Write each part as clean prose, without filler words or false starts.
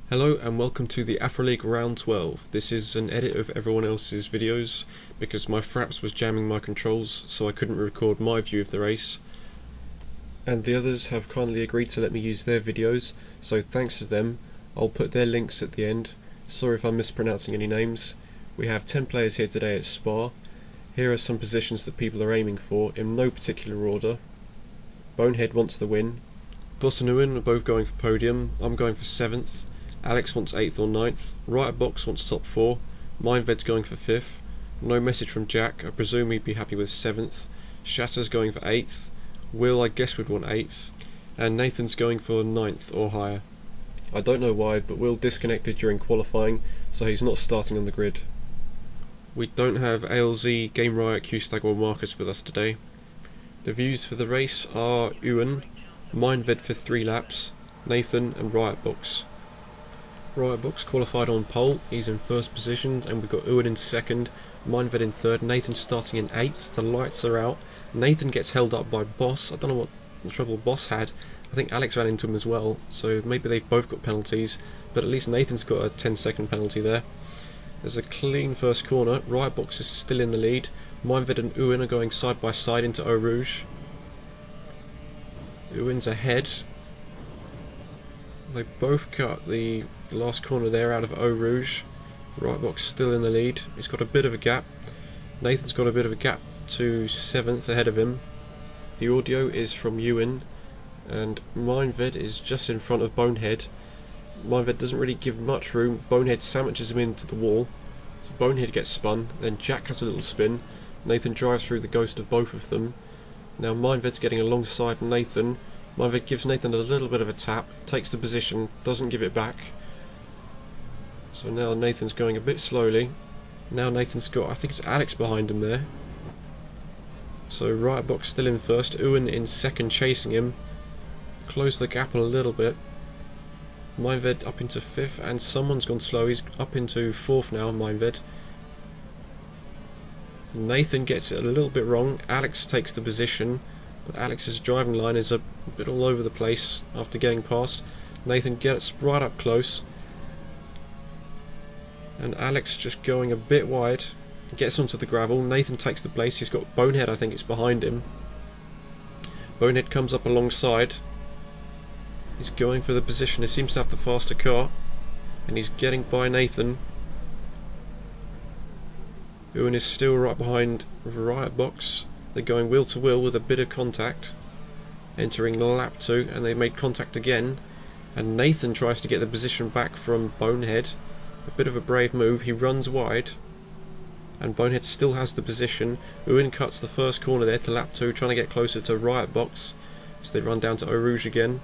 Hello and welcome to the AfroLeague round 12. This is an edit of everyone else's videos because my Fraps was jamming my controls, so I couldn't record my view of the race. And the others have kindly agreed to let me use their videos, so thanks to them. I'll put their links at the end. Sorry if I'm mispronouncing any names. We have 10 players here today at Spa. Here are some positions that people are aiming for in no particular order. Bonehead wants the win. Boss and Ewan are both going for podium. I'm going for 7th. Alex wants 8th or 9th. Right Box wants top 4. Mindved's going for 5th. No message from Jack. I presume he'd be happy with 7th. Shatter's going for 8th. Will, I guess, would want 8th. And Nathan's going for 9th or higher. I don't know why, but Will disconnected during qualifying, so he's not starting on the grid. We don't have ALZ, Game Riot, Q-Stag or Marcus with us today. The views for the race are Ewan, Mindved for 3 laps, Nathan and Riot Box. Riot Box qualified on pole, he's in 1st position, and we've got Ewan in 2nd, Mindved in 3rd, Nathan starting in 8th, the lights are out. Nathan gets held up by Boss. I don't know what trouble Boss had. I think Alex ran into him as well, so maybe they've both got penalties, but at least Nathan's got a 10-second penalty there. There's a clean first corner. Riot Box is still in the lead. Mindved and Ewan are going side by side into Eau Rouge. Ewan's ahead. They both cut the last corner there out of Eau Rouge. Riot Box still in the lead. He's got a bit of a gap. Nathan's got a bit of a gap to 7th ahead of him. The audio is from Ewan, and Mindved is just in front of Bonehead. Mindved doesn't really give much room. Bonehead sandwiches him into the wall. So Bonehead gets spun, then Jack has a little spin. Nathan drives through the ghost of both of them. Now Mindved's getting alongside Nathan. Mindved gives Nathan a little bit of a tap, takes the position, doesn't give it back. So now Nathan's going a bit slowly. Now Nathan's got, I think it's Alex behind him there. So Riot Box still in 1st, Ewan in 2nd chasing him. Close the gap a little bit. Mindved up into 5th, and someone's gone slow, he's up into 4th now, Mindved. Nathan gets it a little bit wrong, Alex takes the position, but Alex's driving line is a bit all over the place after getting past. Nathan gets right up close, and Alex just going a bit wide, gets onto the gravel. Nathan takes the place, he's got Bonehead, I think it's behind him. Bonehead comes up alongside. He's going for the position, he seems to have the faster car, and he's getting by Nathan. Ewan is still right behind Riot Box. They're going wheel to wheel with a bit of contact. Entering lap 2, and they made contact again. And Nathan tries to get the position back from Bonehead. A bit of a brave move, he runs wide. And Bonehead still has the position. Ewan cuts the first corner there to lap 2, trying to get closer to Riot Box. So they run down to Eau Rouge again.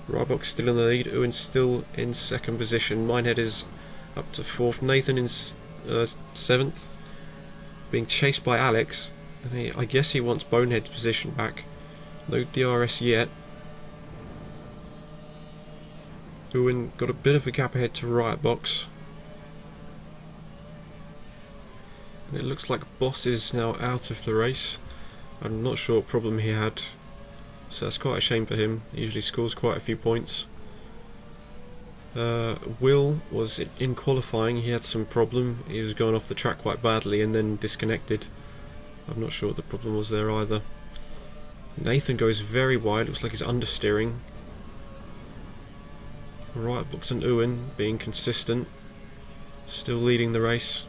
Riot Box still in the lead, Ewan still in 2nd position. Mindhead is up to 4th, Nathan in 7th. Being chased by Alex, and I guess he wants Bonehead's position back. No DRS yet. Ewan got a bit of a gap ahead to Riot Box. And it looks like Boss is now out of the race. I'm not sure what problem he had, so that's quite a shame for him. He usually scores quite a few points. Will was in qualifying, he had some problem. He was going off the track quite badly and then disconnected. I'm not sure what the problem was there either. Nathan goes very wide, looks like he's understeering. Riot Box and Ewan being consistent, still leading the race.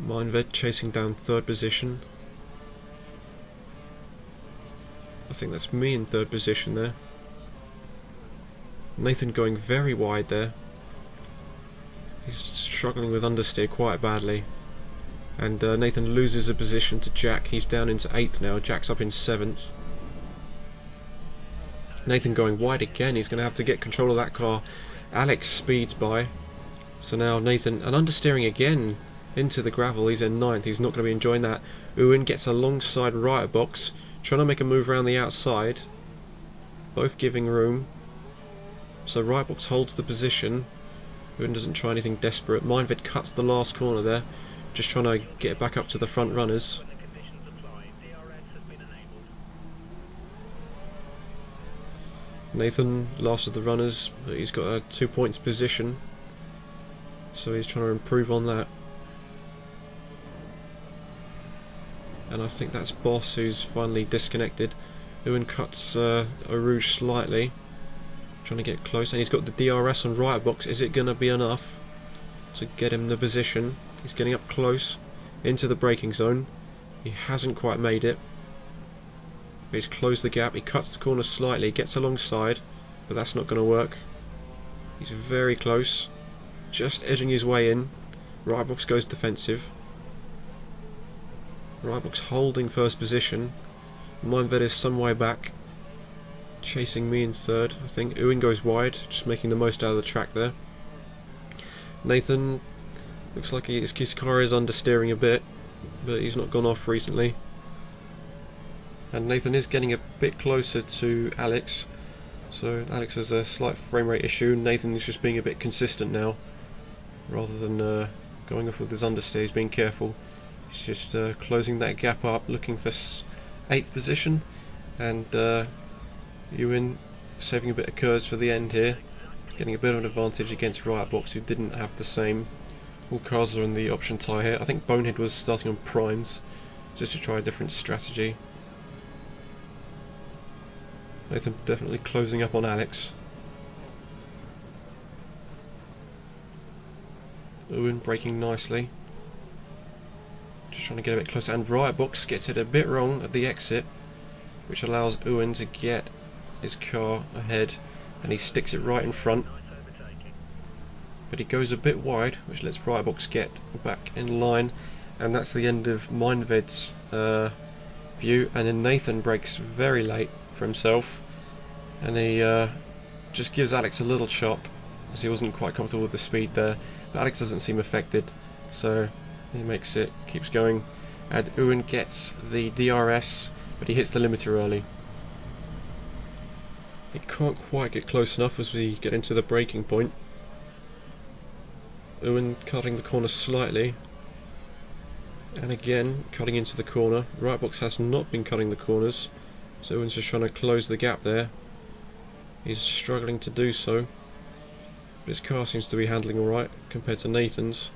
Mindved chasing down 3rd position. I think that's me in 3rd position there. Nathan going very wide there. He's struggling with understeer quite badly. And Nathan loses a position to Jack. He's down into 8th now. Jack's up in 7th. Nathan going wide again. He's going to have to get control of that car. Alex speeds by. So now Nathan, and understeering again into the gravel. He's in 9th. He's not going to be enjoying that. Ewan gets alongside Riot Box, trying to make a move around the outside. Both giving room. So Riot Box holds the position. Ewan doesn't try anything desperate. Mindved cuts the last corner there, just trying to get back up to the front runners. Nathan, last of the runners, but he's got a 2 points position, so he's trying to improve on that. And I think that's Boss who's finally disconnected. Ewan cuts Rouge slightly, trying to get close, and he's got the DRS on right box. Is it going to be enough to get him the position? He's getting up close into the braking zone. He hasn't quite made it. He's closed the gap. He cuts the corner slightly, gets alongside, but that's not going to work. He's very close, just edging his way in. Right box goes defensive. Right box holding first position. Mindvet is some way back, chasing me in third. I think Ewan goes wide, just making the most out of the track there. Nathan looks like his car is understeering a bit, but he's not gone off recently. And Nathan is getting a bit closer to Alex, so Alex has a slight frame rate issue. Nathan is just being a bit consistent now, rather than going off with his understeer. He's being careful. He's just closing that gap up, looking for 8th position, and Ewan saving a bit of curves for the end here, getting a bit of an advantage against Riot Box, who didn't have the same. All cars are in the option tyre here. I think Bonehead was starting on primes, just to try a different strategy. Nathan definitely closing up on Alex. Ewan braking nicely, just trying to get a bit closer, and Riot Box gets it a bit wrong at the exit, which allows Ewan to get his car ahead, and he sticks it right in front, but he goes a bit wide, which lets Riot Box get back in line, and that's the end of Mindved's view. And then Nathan brakes very late for himself, and he just gives Alex a little chop, as he wasn't quite comfortable with the speed there, but Alex doesn't seem affected, so he makes it, keeps going, and Ewan gets the DRS, but he hits the limiter early. He can't quite get close enough as we get into the braking point. Ewan cutting the corner slightly, and again cutting into the corner. Right box has not been cutting the corners, so Ewan's just trying to close the gap there. He's struggling to do so, but his car seems to be handling alright compared to Nathan's.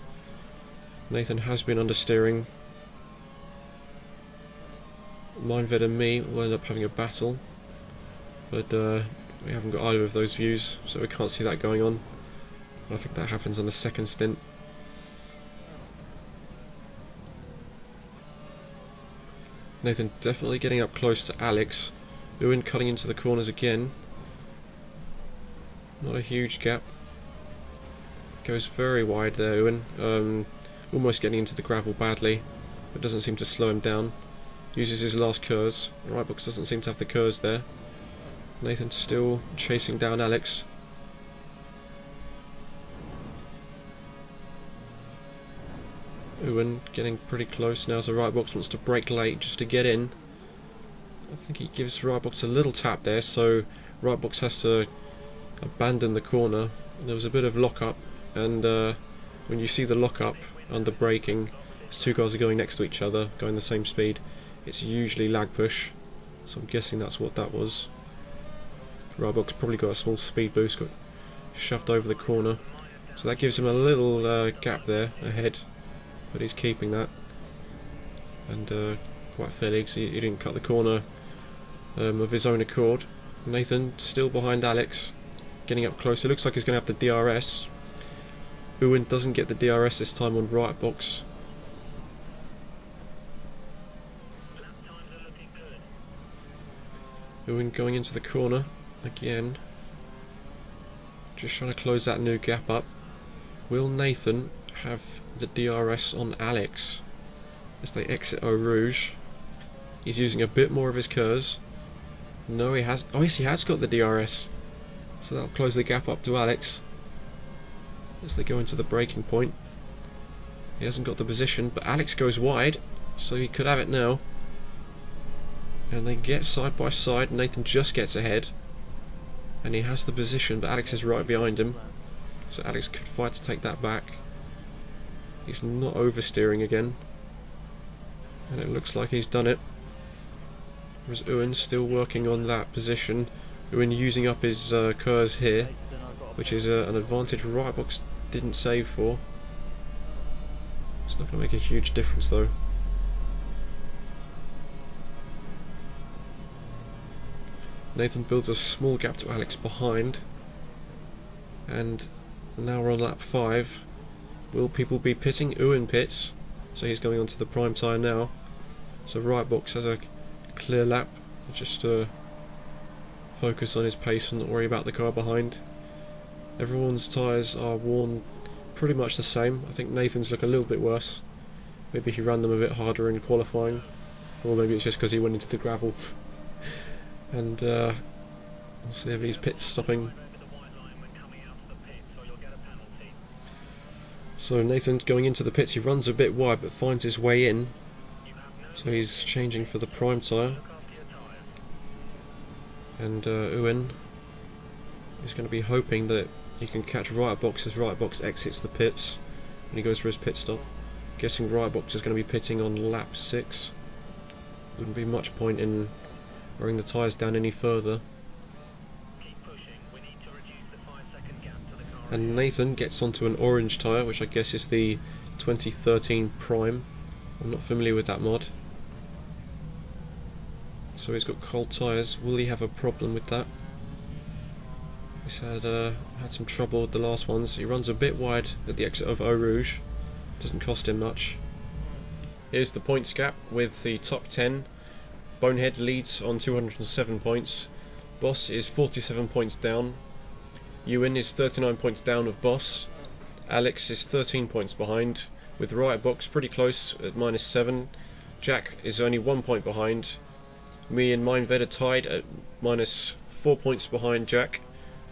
Nathan has been understeering. Mindvet and me will end up having a battle, but we haven't got either of those views, so we can't see that going on. I think that happens on the second stint. Nathan definitely getting up close to Alex. Ewan cutting into the corners again. Not a huge gap. Goes very wide there, Ewan. Almost getting into the gravel badly, but doesn't seem to slow him down. Uses his last curves. Right box doesn't seem to have the curves there. Nathan still chasing down Alex. Ewan getting pretty close now, so Right box wants to brake late just to get in. I think he gives Right box a little tap there, so Right box has to abandon the corner. There was a bit of lock-up, and when you see the lock-up under braking, as two cars are going next to each other, going the same speed, it's usually lag push, so I'm guessing that's what that was. Right box probably got a small speed boost, got shoved over the corner, so that gives him a little gap there ahead, but he's keeping that, and quite fairly, because he didn't cut the corner of his own accord. Nathan still behind Alex, getting up close. It looks like he's going to have the DRS. Ewan doesn't get the DRS this time on Right box. Ewan going into the corner again, just trying to close that new gap up. Will Nathan have the DRS on Alex as they exit Eau Rouge? He's using a bit more of his curves. No, he has. Oh yes, he has got the DRS, so that'll close the gap up to Alex as they go into the braking point. He hasn't got the position, but Alex goes wide, so he could have it now. And they get side by side. Nathan just gets ahead, and he has the position, but Alex is right behind him, so Alex could fight to take that back. He's not oversteering again, and it looks like he's done it. Whereas Ewan's still working on that position. Uwin using up his Kers here, which is an advantage right box didn't save for. It's not going to make a huge difference though. Nathan builds a small gap to Alex behind, and now we're on lap 5. Will people be pitting? Uwin pits, so he's going on to the prime tyre now. So right box has a clear lap, just focus on his pace and not worry about the car behind. Everyone's tyres are worn pretty much the same. I think Nathan's look a little bit worse. Maybe he ran them a bit harder in qualifying, or maybe it's just because he went into the gravel. And we'll see if he's pit stopping. So Nathan's going into the pits. He runs a bit wide but finds his way in, so he's changing for the prime tyre. And Uwin is going to be hoping that he can catch right box as right box exits the pits when he goes for his pit stop. Guessing right box is going to be pitting on lap 6. Wouldn't be much point in wearing the tyres down any further. And Nathan gets onto an orange tyre, which I guess is the 2013 Prime. I'm not familiar with that mod. So he's got cold tyres. Will he have a problem with that? He's had some trouble with the last ones. He runs a bit wide at the exit of Eau Rouge. Doesn't cost him much. Here's the points gap with the top 10. Bonehead leads on 207 points. Boss is 47 points down. Uwin is 39 points down of Boss. Alex is 13 points behind, with right box pretty close at -7. Jack is only 1 point behind. Me and Mindved are tied at -4 points behind Jack,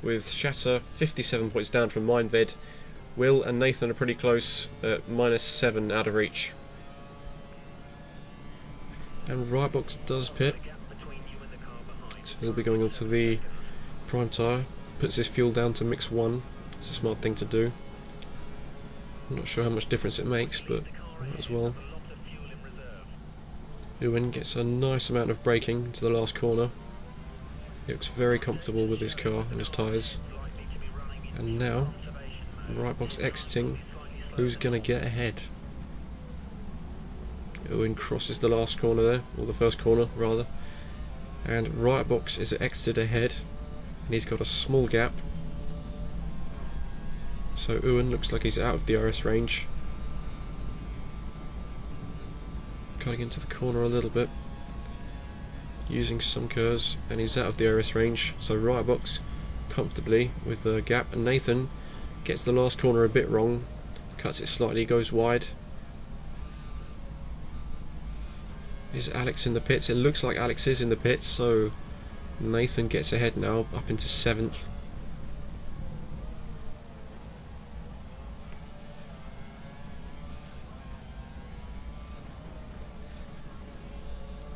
with Shatter 57 points down from Mindved. Will and Nathan are pretty close at -7 out of reach. And Rightbox does pit, so he'll be going onto the prime tyre. Puts his fuel down to mix 1. It's a smart thing to do. I'm not sure how much difference it makes, but might as well. Uwin gets a nice amount of braking into the last corner. He looks very comfortable with his car and his tyres. And now, Rightbox exiting. Who's going to get ahead? Uwin crosses the last corner there, or the first corner rather, and Rightbox is exited ahead, and he's got a small gap. So Uwin looks like he's out of DRS range. Cutting into the corner a little bit, using some curves, and he's out of DRS range. So Rightbox comfortably with the gap, and Nathan gets the last corner a bit wrong, cuts it slightly, goes wide. Is Alex in the pits? It looks like Alex is in the pits, so Nathan gets ahead now, up into 7th.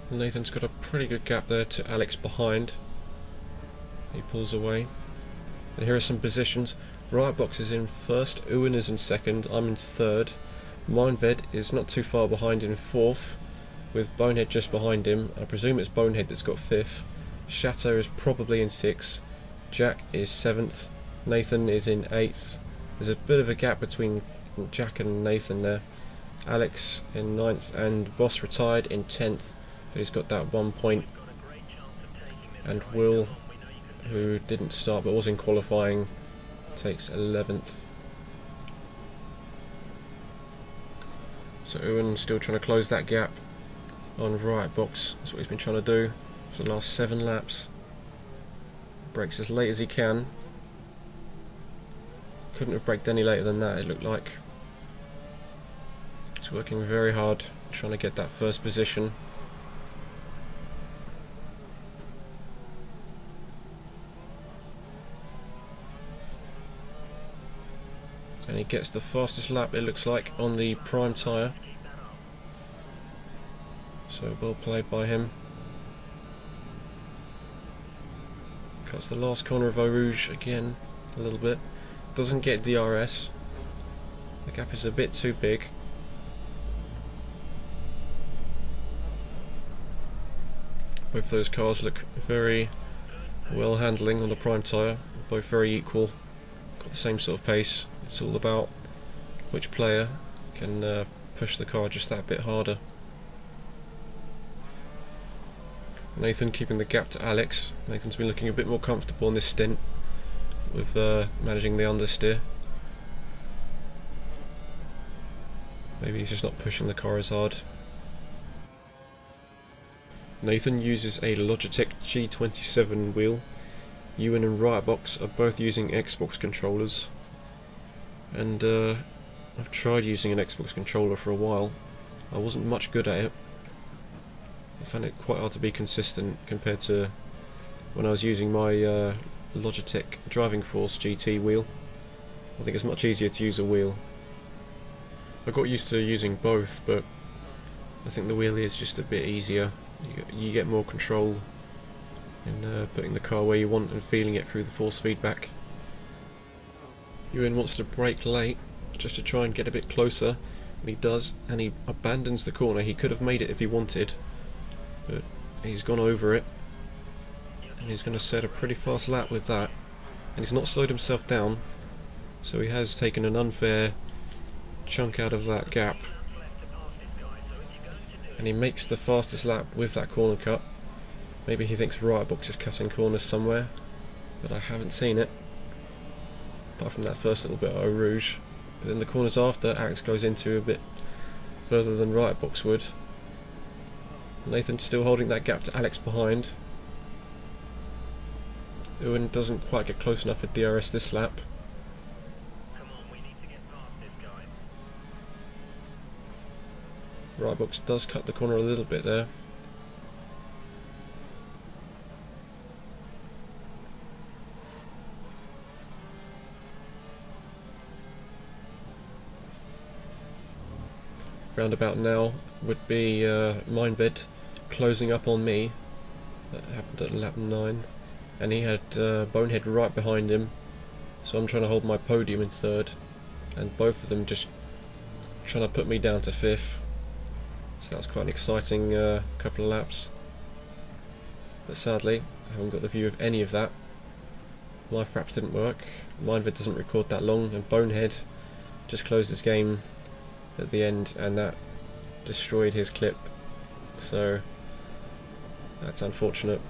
Nathan's got a pretty good gap there to Alex behind. He pulls away. And here are some positions. Rightbox is in 1st, Uwin is in 2nd, I'm in 3rd. Mindved is not too far behind in 4th, with Bonehead just behind him. I presume it's Bonehead that's got 5th. Shatter is probably in 6th. Jack is 7th. Nathan is in 8th. There's a bit of a gap between Jack and Nathan there. Alex in 9th, and Boss retired in 10th, but he's got that 1 point. And Will, who didn't start but was in qualifying, takes 11th. So Uwin's still trying to close that gap on Rightbox. That's what he's been trying to do for the last 7 laps. Brakes as late as he can. Couldn't have braked any later than that, it looked like. He's working very hard trying to get that first position. And he gets the fastest lap, it looks like, on the prime tyre. So well played by him. Cuts the last corner of Eau Rouge again a little bit. Doesn't get DRS. The gap is a bit too big. Both those cars look very well handling on the prime tyre, both very equal, got the same sort of pace. It's all about which player can push the car just that bit harder. Nathan keeping the gap to Alex. Nathan's been looking a bit more comfortable on this stint with managing the understeer. Maybe he's just not pushing the car as hard. Nathan uses a Logitech G27 wheel. Ewan and Riotbox are both using Xbox controllers, and I've tried using an Xbox controller for a while. I wasn't much good at it. I found it quite hard to be consistent compared to when I was using my Logitech Driving Force GT wheel. I think it's much easier to use a wheel. I got used to using both, but I think the wheel is just a bit easier. You get more control in putting the car where you want and feeling it through the force feedback. Ewan wants to brake late just to try and get a bit closer, and he does, and he abandons the corner. He could have made it if he wanted, but he's gone over it, and he's going to set a pretty fast lap with that, and he's not slowed himself down, so he has taken an unfair chunk out of that gap, and he makes the fastest lap with that corner cut. Maybe he thinks Riotbox is cutting corners somewhere, but I haven't seen it, apart from that first little bit of Eau Rouge. But then the corners after, Alex goes into a bit further than Riotbox would. Nathan's still holding that gap to Alex behind. Ewan doesn't quite get close enough for DRS this lap. Riotbox does cut the corner a little bit there. Roundabout now would be Mindbed closing up on me. That happened at lap 9, and he had Bonehead right behind him, so I'm trying to hold my podium in 3rd, and both of them just trying to put me down to 5th. So that was quite an exciting couple of laps, but sadly I haven't got the view of any of that. My fraps didn't work, Mindbed doesn't record that long, and Bonehead just closed his game at the end, and that destroyed his clip, so that's unfortunate.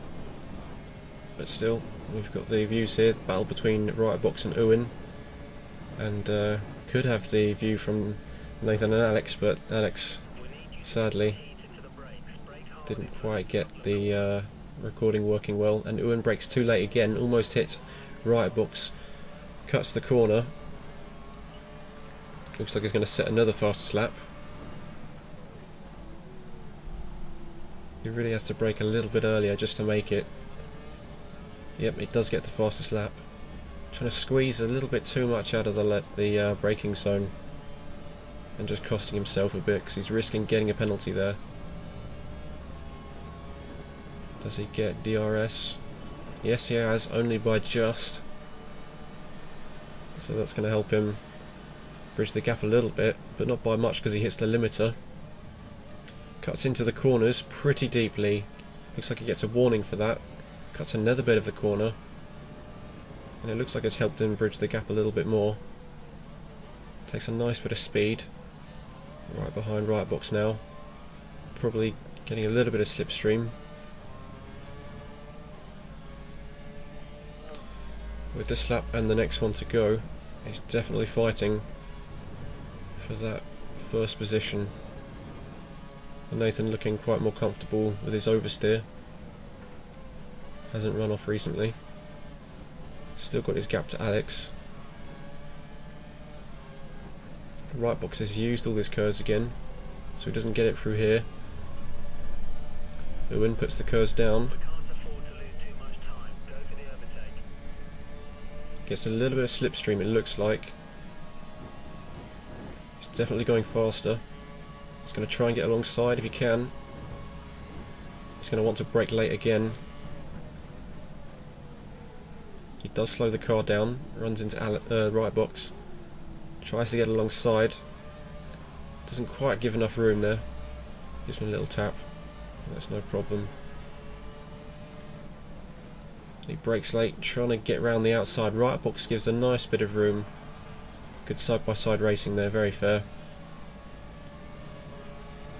But still, we've got the views here, the battle between Riotbox and Ewan, and could have the view from Nathan and Alex, but Alex sadly didn't quite get the recording working well, and Ewan brakes too late again, almost hit Riotbox, cuts the corner. Looks like he's going to set another fastest lap. He really has to brake a little bit earlier just to make it. Yep, he does get the fastest lap. Trying to squeeze a little bit too much out of the braking zone, and just costing himself a bit because he's risking getting a penalty there. Does he get DRS? Yes, he has, only by just. So that's going to help him bridge the gap a little bit, but not by much because he hits the limiter. Cuts into the corners pretty deeply. Looks like he gets a warning for that. Cuts another bit of the corner, and it looks like it's helped him bridge the gap a little bit more. Takes a nice bit of speed. Right behind Riotbox now. Probably getting a little bit of slipstream. With this lap and the next one to go, he's definitely fighting for that first position. And Nathan looking quite more comfortable with his oversteer. Hasn't run off recently. Still got his gap to Alex. Riotbox has used all his curves again, so he doesn't get it through here. Ewan puts the curves down. Gets a little bit of slipstream, it looks like. He's definitely going faster. He's going to try and get alongside if he can. He's going to want to brake late again. He does slow the car down, runs into Riotbox. Tries to get alongside. Doesn't quite give enough room there. Gives him a little tap. That's no problem. He brakes late, trying to get round the outside. Right box gives a nice bit of room. Good side by side racing there, very fair.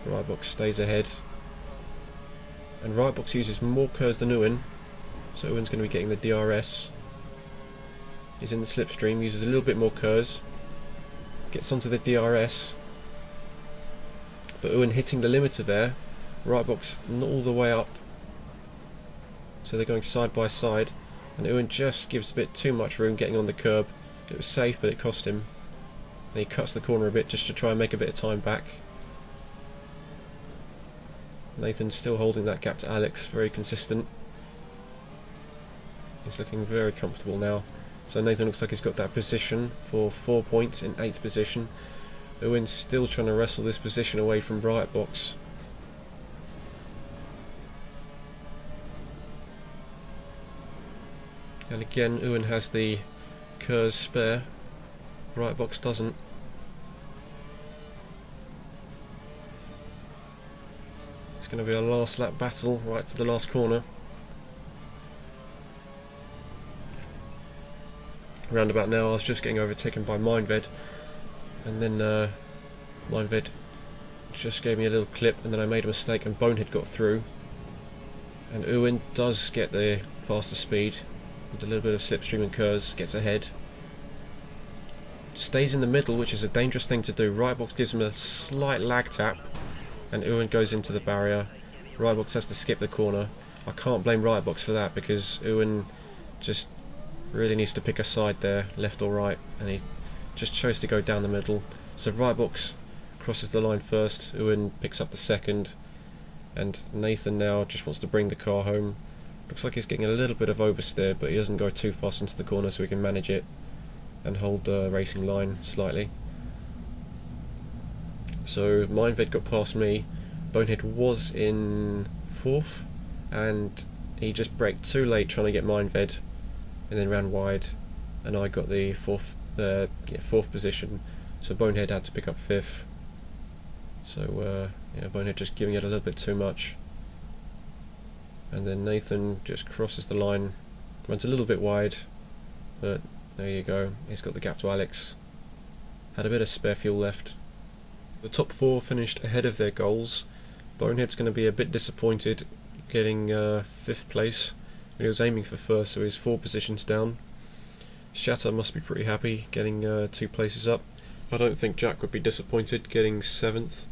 Right box stays ahead. And right box uses more curves than Ewan, so Ewan's going to be getting the DRS. He's in the slipstream, uses a little bit more curves, gets onto the DRS, but Ewan hitting the limiter there. Right box not all the way up, so they're going side by side, and Ewan just gives a bit too much room getting on the curb. It was safe, but it cost him, and he cuts the corner a bit just to try and make a bit of time back. Nathan's still holding that gap to Alex, very consistent. He's looking very comfortable now. So Nathan looks like he's got that position for 4 points in 8th position. Ewan's still trying to wrestle this position away from Bright Box. And again, Ewan has the curves spare. Bright Box doesn't. It's going to be a last lap battle right to the last corner. Roundabout now, I was just getting overtaken by Mindved, and then Mindved just gave me a little clip, and then I made a mistake and Bonehead got through, and Ewan does get the faster speed with a little bit of slipstream and curves, gets ahead, stays in the middle, which is a dangerous thing to do. Right box gives him a slight lag tap, and Ewan goes into the barrier. Right box has to skip the corner. I can't blame Right box for that, because Ewan just really needs to pick a side there, left or right, and he just chose to go down the middle. So Right box crosses the line first, Ewan picks up the second, and Nathan now just wants to bring the car home. Looks like he's getting a little bit of oversteer, but he doesn't go too fast into the corner, so he can manage it and hold the racing line slightly. So Mindved got past me. Bonehead was in 4th, and he just braked too late trying to get Mindved, and then ran wide, and I got the 4th position. So Bonehead had to pick up 5th. So yeah, Bonehead just giving it a little bit too much. And then Nathan just crosses the line, runs a little bit wide, but there you go, he's got the gap to Alex. Had a bit of spare fuel left. The top 4 finished ahead of their goals. Bonehead's going to be a bit disappointed getting 5th place. He was aiming for 1st, so he's 4 positions down. Shatter must be pretty happy getting 2 places up. I don't think Jack would be disappointed getting 7th.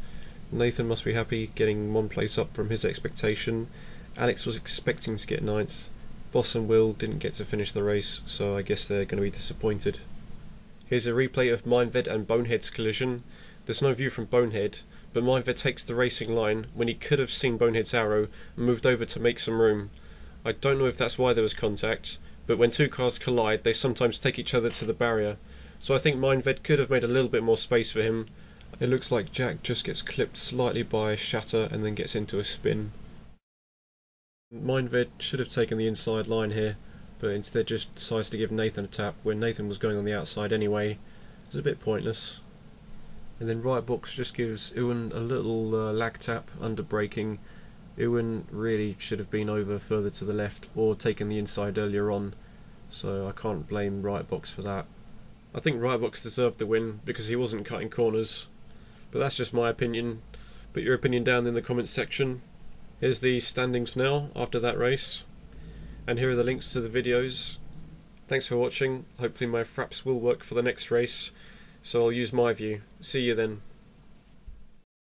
Nathan must be happy getting 1 place up from his expectation. Alex was expecting to get 9th. Boss and Will didn't get to finish the race, so I guess they're going to be disappointed. Here's a replay of Mindved and Bonehead's collision. There's no view from Bonehead, but Mindved takes the racing line when he could have seen Bonehead's arrow and moved over to make some room. I don't know if that's why there was contact, but when 2 cars collide they sometimes take each other to the barrier, so I think Mindved could have made a little bit more space for him. It looks like Jack just gets clipped slightly by Shatter and then gets into a spin. Mindved should have taken the inside line here, but instead just decides to give Nathan a tap when Nathan was going on the outside anyway. It's a bit pointless. And then Right box just gives Ewan a little lag tap under braking. Ewan really should have been over further to the left or taken the inside earlier on, so I can't blame Right box for that. I think Right box deserved the win because he wasn't cutting corners, but that's just my opinion. Put your opinion down in the comments section. Here's the standings now after that race, and here are the links to the videos. Thanks for watching. Hopefully my fraps will work for the next race, so I'll use my view. See you then.